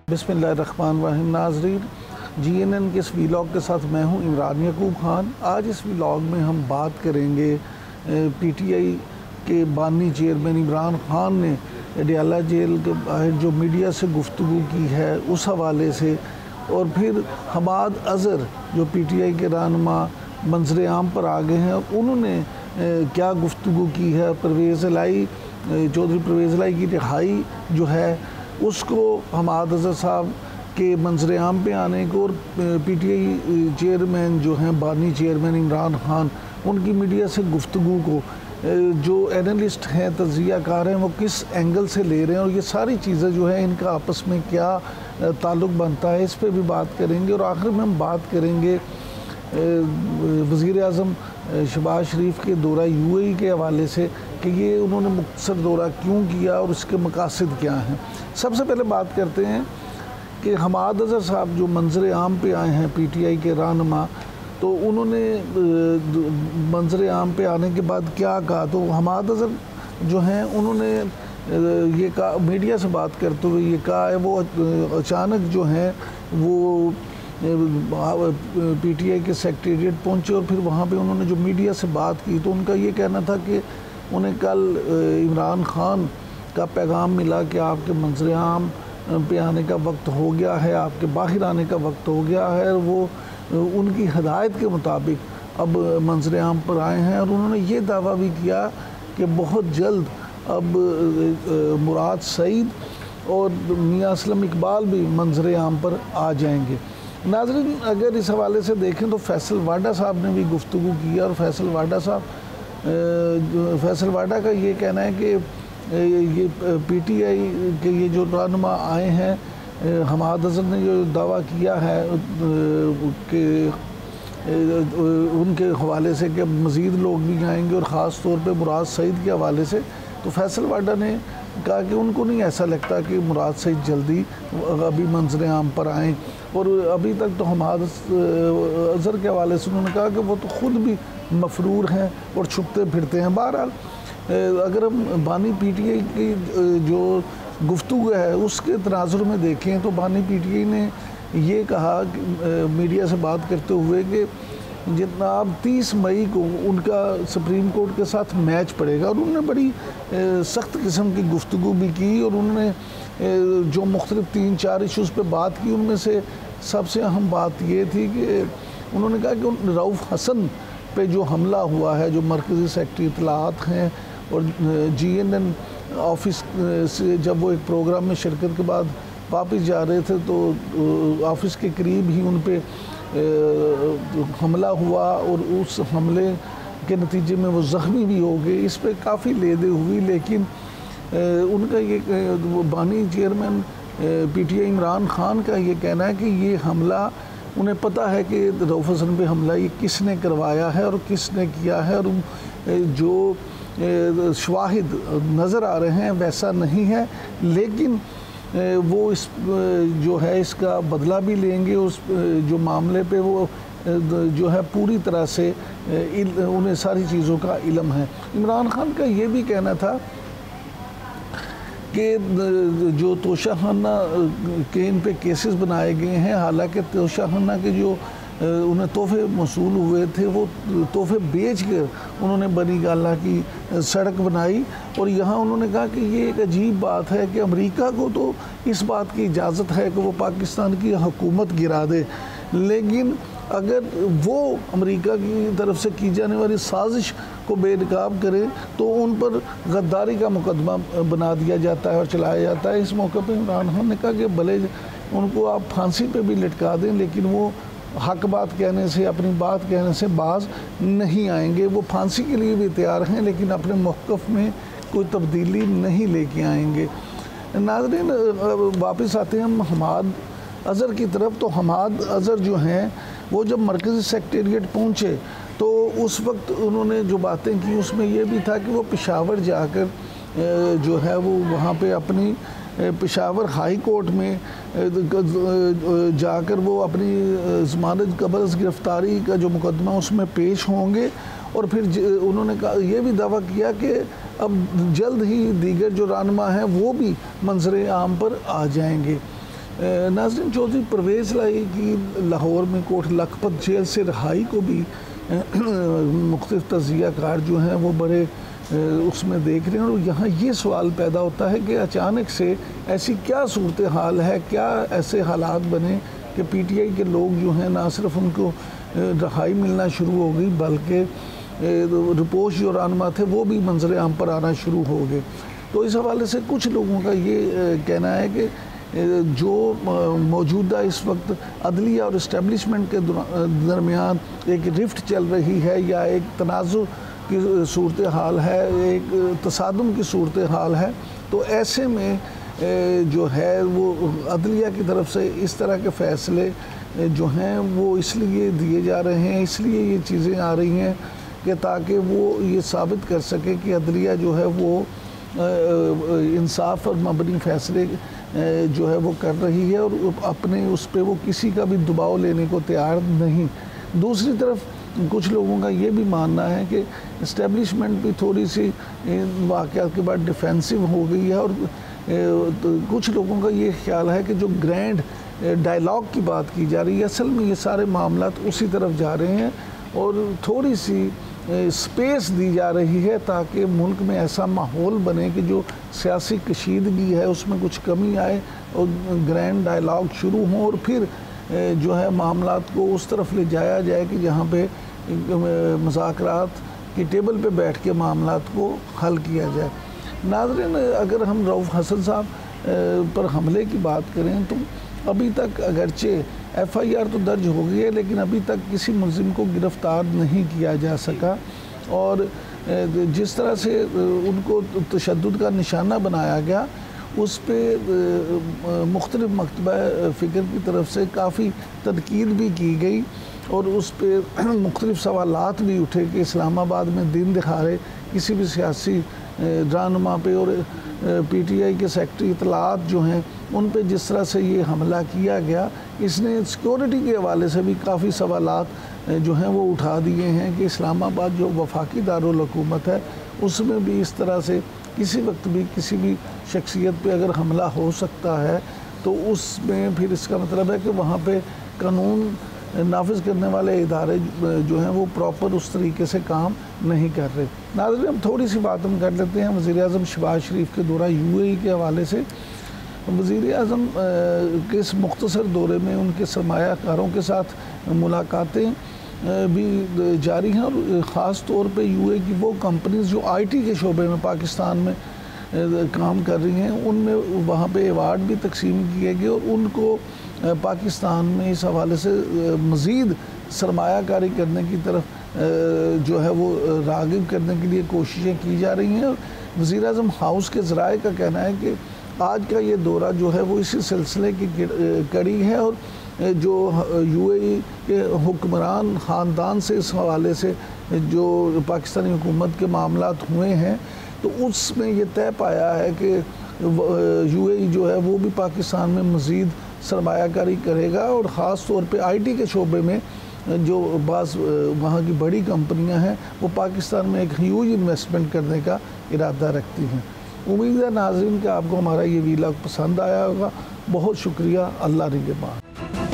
बिस्मिल्लाहिर्रहमानिर्रहीम। नाज़रीन, GNN के इस वीलॉग के साथ मैं हूं इमरान यकूब खान। आज इस वीलॉग में हम बात करेंगे PTI के बानी चेयरमैन इमरान खान ने अडयाला जेल के बाहर जो मीडिया से गुफ्तगू की है उस हवाले से, और फिर हमाद अज़हर जो PTI के रहनुमा मंजर आम पर आ गए हैं, उन्होंने क्या गुफ्तगू की है। चौधरी परवेज़ इलाही की रिहाई जो है उसको हमाद अज़हर साहब के मंजर आम पे आने को, और PTI चेयरमैन जो हैं बानी चेयरमैन इमरान खान, उनकी मीडिया से गुफ्तगू को जो एनालिस्ट हैं, तज्ज़ियाकार हैं, वो किस एंगल से ले रहे हैं, और ये सारी चीज़ें जो है इनका आपस में क्या ताल्लुक़ बनता है, इस पर भी बात करेंगे। और आखिर में हम बात करेंगे वज़ीर आज़म शहबाज शरीफ के दौरा UAE के हवाले से कि ये उन्होंने मुख्तसर दौरा क्यों किया और उसके मकासद क्या हैं। सबसे पहले बात करते हैं कि हमाद अज़हर साहब जो मंजर आम पे आए हैं PTI के रहनुमा, तो उन्होंने मंजर आम पे आने के बाद क्या कहा। तो हमाद अज़हर जो हैं उन्होंने ये कहा, मीडिया से बात करते हुए ये कहा है, वो अचानक जो हैं वो PTI के सेक्रेटेरिएट पहुंचे और फिर वहाँ पे उन्होंने जो मीडिया से बात की, तो उनका ये कहना था कि उन्हें कल इमरान खान का पैगाम मिला कि आपके मंजर आम पे आने का वक्त हो गया है, आपके बाहर आने का वक्त हो गया है। वो उनकी हदायत के मुताबिक अब मंजर आम पर आए हैं, और उन्होंने ये दावा भी किया कि बहुत जल्द अब मुराद सईद और मियाँ असलम इकबाल भी मंजर आम पर आ जाएंगे। नाज़रीन, अगर इस हवाले से देखें तो फैसल वाडा साहब ने भी गुफ्तगू की, और फैसल वाडा का ये कहना है कि ये PTI के ये जो रहनुमा आए हैं, हमाद अज़हर ने जो दावा किया है कि उनके हवाले से कि मज़ीद लोग भी आएंगे, और ख़ास तौर पे मुराद सईद के हवाले से, तो फैसल वाडा ने कहा कि उनको नहीं ऐसा लगता कि मुराद सईद जल्दी अभी मंजर आम पर आएँ। और अभी तक तो हमाद अज़हर के हवाले से उन्होंने कहा कि वो तो ख़ुद भी मफरूर हैं और छुपते फिरते हैं। बहरहाल अगर हम बानी PTI की जो गुफ्तगू है उसके तनाजुर में देखें, तो बानी PTI ने ये कहा मीडिया से बात करते हुए कि जनाब 30 मई को उनका सुप्रीम कोर्ट के साथ मैच पड़ेगा, और उन्होंने बड़ी सख्त किस्म की गुफ्तगू भी की, और उन्होंने जो मुख्तलिफ 3-4 इशूज़ पे बात की, उनमें से सबसे अहम बात ये थी कि उन्होंने कहा कि रऊफ़ हसन पे जो हमला हुआ है, जो मरकज़ी सेक्रेटरी इत्तलाआत हैं, और GNN ऑफिस से जब वो एक प्रोग्राम में शिरकत के बाद वापस जा रहे थे, तो ऑफिस के करीब ही उन पे हमला हुआ, और उस हमले के नतीजे में वो ज़ख्मी भी हो गए। इस पे काफ़ी लेदे हुई, लेकिन उनका ये बानी चेयरमैन PTI इमरान खान का ये कहना है कि ये हमला उन्हें पता है कि रऊफ़ हसन पे हमला ये किसने करवाया है और किसने किया है, और जो शवाहिद नज़र आ रहे हैं वैसा नहीं है, लेकिन वो इस जो है इसका बदला भी लेंगे। उस जो मामले पे वो जो है पूरी तरह से उन्हें सारी चीज़ों का इल्म है। इमरान खान का ये भी कहना था कि जो तोशाखाना के इन पे केसेस बनाए गए हैं, हालांकि तोशाखाना के जो उन्हें तोहफे मौसूल हुए थे, वो तोहफे बेच कर उन्होंने बनी गाला की सड़क बनाई। और यहाँ उन्होंने कहा कि ये एक अजीब बात है कि अमेरिका को तो इस बात की इजाज़त है कि वो पाकिस्तान की हुकूमत गिरा दे, लेकिन अगर वो अमेरिका की तरफ से की जाने वाली साजिश को बेनकाब करे तो उन पर गद्दारी का मुकदमा बना दिया जाता है और चलाया जाता है। इस मौके पर इमरान खान ने कहा कि भले उनको आप फांसी पे भी लटका दें, लेकिन वो हक बात कहने से, अपनी बात कहने से बाज नहीं आएंगे। वो फांसी के लिए भी तैयार हैं, लेकिन अपने मौक़िफ़ में कोई तब्दीली नहीं लेके आएंगे। नाज़रीन, वापस आते हैं हम हमाद अज़हर की तरफ। तो हमाद अज़हर जो हैं वो जब मरकज़ी सेक्रेटेरिएट पहुँचे तो उस वक्त उन्होंने जो बातें की उसमें यह भी था कि वो पेशावर जाकर जो है वो वहाँ पे अपनी पेशावर हाई कोर्ट में जाकर वो अपनी ज़मानत कबज़ गिरफ़्तारी का जो मुकदमा उसमें पेश होंगे, और फिर उन्होंने कहा ये भी दावा किया कि अब जल्द ही दीगर जो रहनुमा हैं वो भी मंजर आम पर आ जाएंगे। नाज़रीन, चौधरी परवेज़ लाई की लाहौर में कोट लखपत जेल से रिहाई को भी मुख्तलिफ तज़किया कार जो हैं वो बड़े उसमें देख रहे हैं। और यहाँ ये सवाल पैदा होता है कि अचानक से ऐसी क्या सूरत हाल है, क्या ऐसे हालात बने कि PTI के लोग जो हैं ना सिर्फ उनको रहाई मिलना शुरू हो गई बल्कि रिपोर्ट जो रहनुमा थे वो भी मंजर आम पर आना शुरू हो गए। तो इस हवाले से कुछ लोगों का ये कहना है कि जो मौजूदा इस वक्त अदलिया और इस्टेब्लिशमेंट के दरमियान एक रिफ्ट चल रही है या एक तनाज़ुर की सूरत हाल है, एक तसादुम की सूरत हाल है, तो ऐसे में जो है वो अदलिया की तरफ से इस तरह के फ़ैसले जो हैं वो इसलिए दिए जा रहे हैं, इसलिए ये चीज़ें आ रही हैं कि ताकि वो ये साबित कर सके कि अदलिया जो है वो इंसाफ और मबनी फ़ैसले जो है वो कर रही है और अपने उस पर वो किसी का भी दबाव लेने को तैयार नहीं। दूसरी तरफ कुछ लोगों का ये भी मानना है कि इस्टेब्लिशमेंट भी थोड़ी सी वाक़यात के बाद डिफेंसिव हो गई है और तो कुछ लोगों का ये ख्याल है कि जो ग्रैंड डायलॉग की बात की जा रही है असल में ये सारे मामलात उसी तरफ जा रहे हैं और थोड़ी सी स्पेस दी जा रही है ताकि मुल्क में ऐसा माहौल बने कि जो सियासी कशीदगी है उसमें कुछ कमी आए और ग्रैंड डायलॉग शुरू हों और फिर जो है मामलात को उस तरफ ले जाया जाए कि जहाँ पे मुज़ाकरात की टेबल पे बैठ के मामलात को हल किया जाए। नाज़रीन, अगर हम रऊफ़ हसन साहब पर हमले की बात करें तो अभी तक अगरचे FIR तो दर्ज हो गई है लेकिन अभी तक किसी मुलजिम को गिरफ़्तार नहीं किया जा सका और जिस तरह से उनको तशद्दुद का निशाना बनाया गया उस पर मुख्तलिफ़ मकतबा फ़िक्र की तरफ से काफ़ी तनकीद भी की गई और उस पर मुख्तलिफ़ सवालात भी उठे कि इस्लामाबाद में दिन दिखारे किसी भी सियासी रहनुमा पे और PTI के सेक्रेटरी इतलात जो हैं उन पे जिस तरह से ये हमला किया गया इसने सिक्योरिटी के हवाले से भी काफ़ी सवालात जो हैं वो उठा दिए हैं कि इस्लामाबाद जो वफाकी दारुल हुकूमत है उसमें भी इस तरह से किसी वक्त भी किसी भी शख्सियत पे अगर हमला हो सकता है तो उसमें फिर इसका मतलब है कि वहाँ पे कानून नाफिज करने वाले इदारे जो हैं वो प्रॉपर उस तरीके से काम नहीं कर रहे। नाज़रीन, हम थोड़ी सी बात हम कर लेते हैं वज़ीर-ए-आज़म शहबाज शरीफ के दौरा UAE के हवाले से। वज़ीर-ए-आज़म के इस मुख्तसर दौरे में उनके सरमायाकारों के साथ मुलाकातें भी जारी हैं और ख़ास तौर पे UAE की वो कंपनीज़ जो IT के शोबे में पाकिस्तान में काम कर रही हैं उनमें वहाँ पे अवार्ड भी तकसीम किए गए और उनको पाकिस्तान में इस हवाले से मज़ीद सरमायाकारी करने की तरफ जो है वो राग़िब करने के लिए कोशिशें की जा रही हैं। वज़ीर-ए-आज़म हाउस के ज़राए का कहना है कि आज का ये दौरा जो है वो इसी सिलसिले की कड़ी है और जो UAE के हुक्मरान ख़ानदान से इस हवाले से जो पाकिस्तानी हुकूमत के मामलात हुए हैं तो उसमें ये तय पाया है कि UAE जो है वो भी पाकिस्तान में मज़ीद सरमायाकारी करेगा और ख़ास तौर पे IT के शोबे में जो बाज़ वहाँ की बड़ी कंपनियां हैं वो पाकिस्तान में एक ह्यूज इन्वेस्टमेंट करने का इरादा रखती हैं। उम्मीद है नाज़रीन कि आपको हमारा ये वीलॉग पसंद आया होगा। बहुत शुक्रिया। अल्लाह निगहबान।